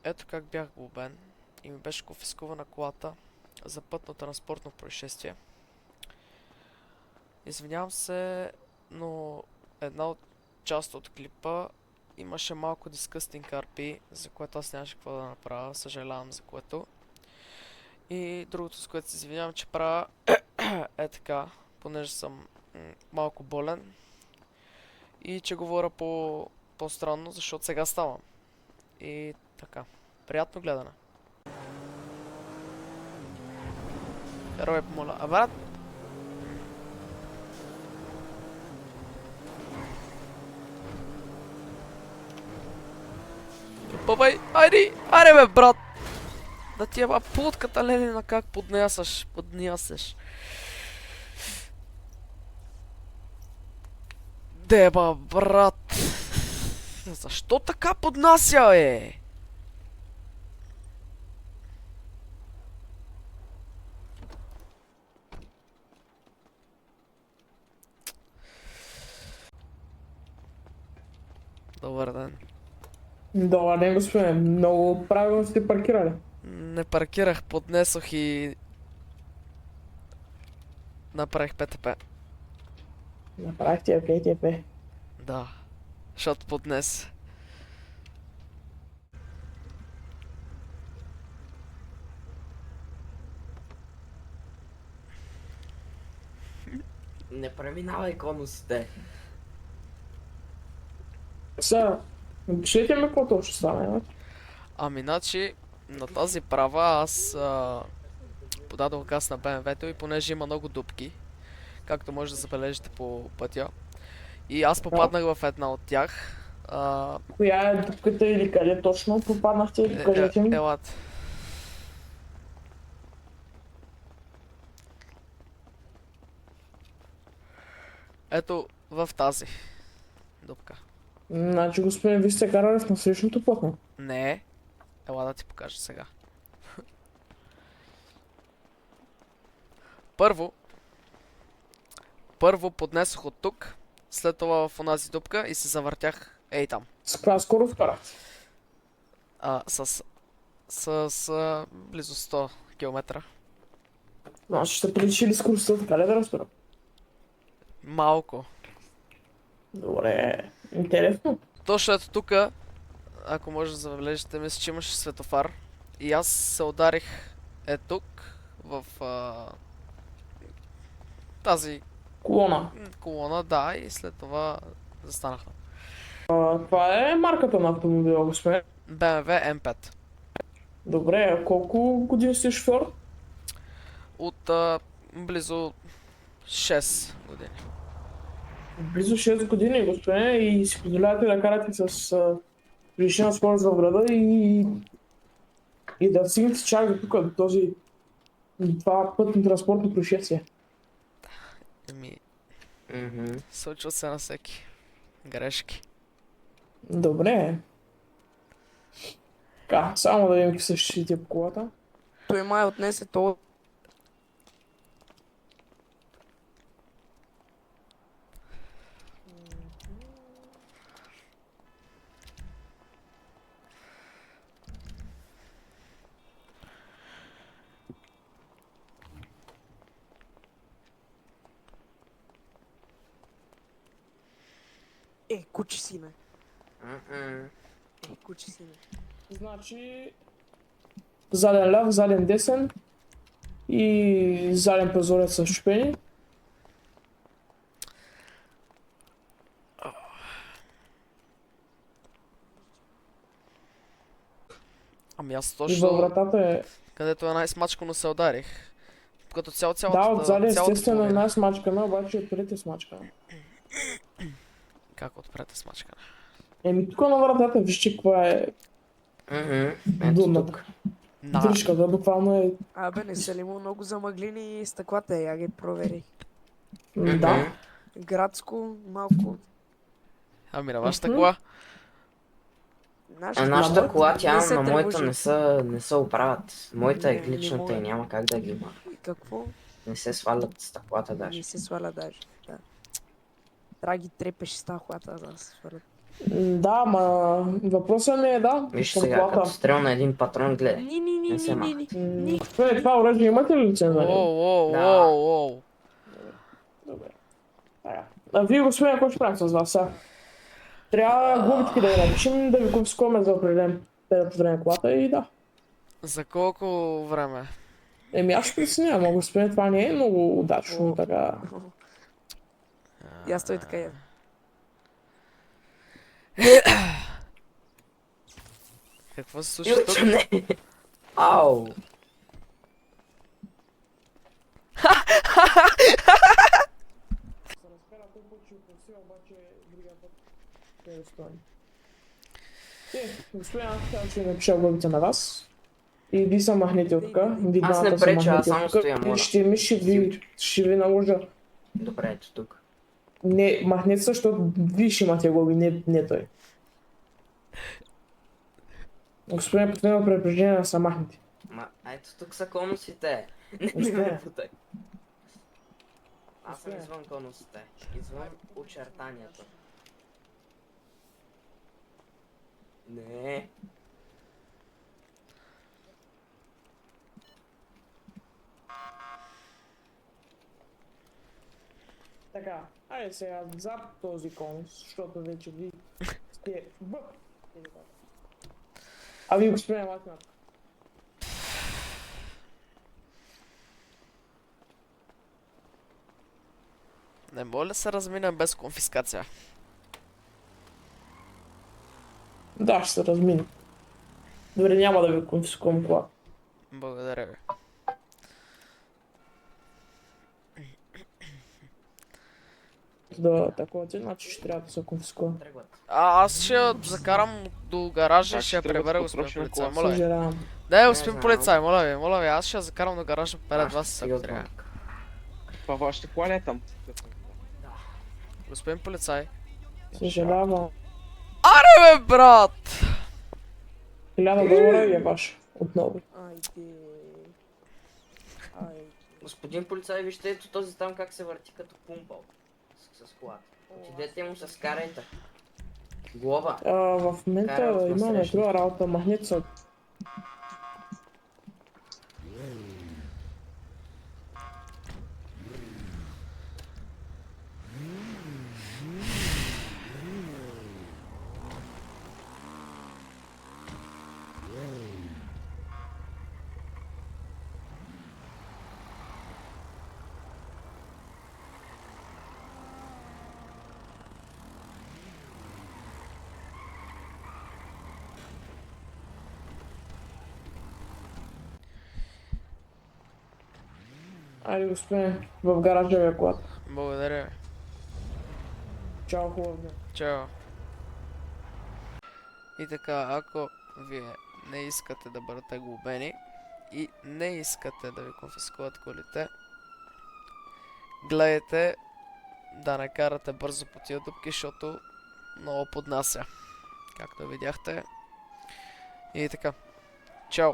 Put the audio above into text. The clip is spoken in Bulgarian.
Ето как бях глобен и ми беше конфискувана колата за пътно-транспортно происшествие. Извинявам се, но една от част от клипа имаше малко disgusting RP, за което аз нямаше какво да направя, съжалявам за което. И другото, с което се извинявам, че правя е така, понеже съм малко болен и че говоря по-странно, защото сега ставам. И така, приятно гледане. Герой, помоля. А брат, бабай, айди, айде бе, брат! Да ти е ба путката, Ленина, как поднясаш. Деба, брат! Защо така поднася, бе? Добър ден. Добър ден, господин. Много правилно сте паркирали. Не паркирах, поднесох и направих ПТП. Направихте я ПТП. Да, защото поднес. Не преминавай конусите. Сега, напишете ми какво точно стане, бе. Ами, значи, на тази права аз подадох газ на БМВ-то и понеже има много дупки, както може да забележите по пътя, и аз попаднах в една от тях. Коя е дупката или къде точно попаднахте или кажете ми? Елат. Ето в тази дупка. Значи, господин, ви сте карали в насрещното платно. Не. Ела да ти покажа сега. Първо поднесох от тук, след това в онази дупка и се завъртях ей там. С каква скорост карахте? С близо 100 км. Значи, ще приличили скоростта, така ли да разбера? Малко. Добре, интересно. Точно ето тук, ако може да забележите, мисля, че имаше светофар. И аз се ударих тук, в тази Колона. колона, да, и след това застанах там. Това е марката на автомобила, господин. BMW M5. Добре, а колко години сте шофьор? От близо 6 години. Близо 6 години, господин, и си позволявате да карате с превишена скорост в града и да стигнете чак до тук, до това пътно транспортно происшествие. Еми, случва се на всеки. Грешки. Добре. Така, само да видим какви са щитите по колата. Той май отнесе то. Кучи си, ме. Кучи си, ме. Значи, заден ляв, заден десен и заден прозорец са щупени. Ами аз И във точно, вратата е... където е най-смачкано се ударих. Като Да, цялата отзади естествено е половина. най-смачкана, обаче отпред е смачкана. Как отпред е смачкана? Еми тук на вратата, вижте каква е Ето дудната. тук. Дръжката буквално е... Абе, не са ли му много замъглини стъклата? Я ги провери. Да. Градско, малко. Ами на вашата Мгм. кола? А нашата кола, не тя се на моята тревожи. не се оправят. Моята е Не гличната и мога. няма как да ги има. И какво? Не се свалят стъклата даже. Не се сваля даже. Да. Трябва да ги трепеш с тази колата, за да се свалят. Да, ма въпросът ми е да. Виж Искам сега, колата. като стрел на един патрон, гледай. Не се маха. Господине, това оръжие имате ли лиценз на него? Воу, Да. воу, воу. Добре. Така. А вие, господин, какво ще правим с вас сега? Трябва глобички да ви напишем, да ви конфискуваме за определен период от време колата и да. За колко време? Еми аз ще преценя, ама господин, това не е много удачно, О. така. И аз той така е. Какво се случва тук? Не! Ау! Се разпера толкова, че упростил, обаче другия път не е достоен. Господин, аз ще напиша глобите на вас. И ви се махнете от тук. Ви Аз не двамата се преча, аз махнете само от тук. стоя, моля. Ще ви наложа. Добре, ето тук. Не, махнете се, защото вие ще имате глоби, не той. Господин, последно предупреждение да се махнете. Ма, ето тук са конусите. Не Успея. ме путай. Аз съм Успея. извън конусите. Извън очертанията. Не. Така, айде сега за този конус, защото вече ви сте в... А ви, господин Латнар. Не мога да се разминем без конфискация. Да, ще се размина. Добре, няма да ви конфискувам кола. Благодаря ви. Да, такова ти, значи ще трябва да се конфискува. Тръгват. Аз ще я закарам до гаража и ще я Значи тръгват пребера по господин срочна полицай, кола. моля ви. Съжалявам. Не, господин знам. полицай, моля ви, аз ще я закарам до гаража пред вас, ако трябва. Това вашата кола не е там. Господин полицай. Съжалявам. Аре бе, брат! $1000 ви е ваш. Отново. Айде. Айде. Господин полицай, вижте ето този там как се върти като пумпал. С колата. Отидете му се скарайте. Глоба. В момента Карал сме имаме среща. друга работа, махнете се от... Айде, господин, в гаража ви е колата. Благодаря ви. Чао, хубав ден. Чао. И така, ако вие не искате да бъдете глобени и не искате да ви конфискуват колите, гледайте да не карате бързо по тия дупки, защото много поднася. Както видяхте. И така. Чао.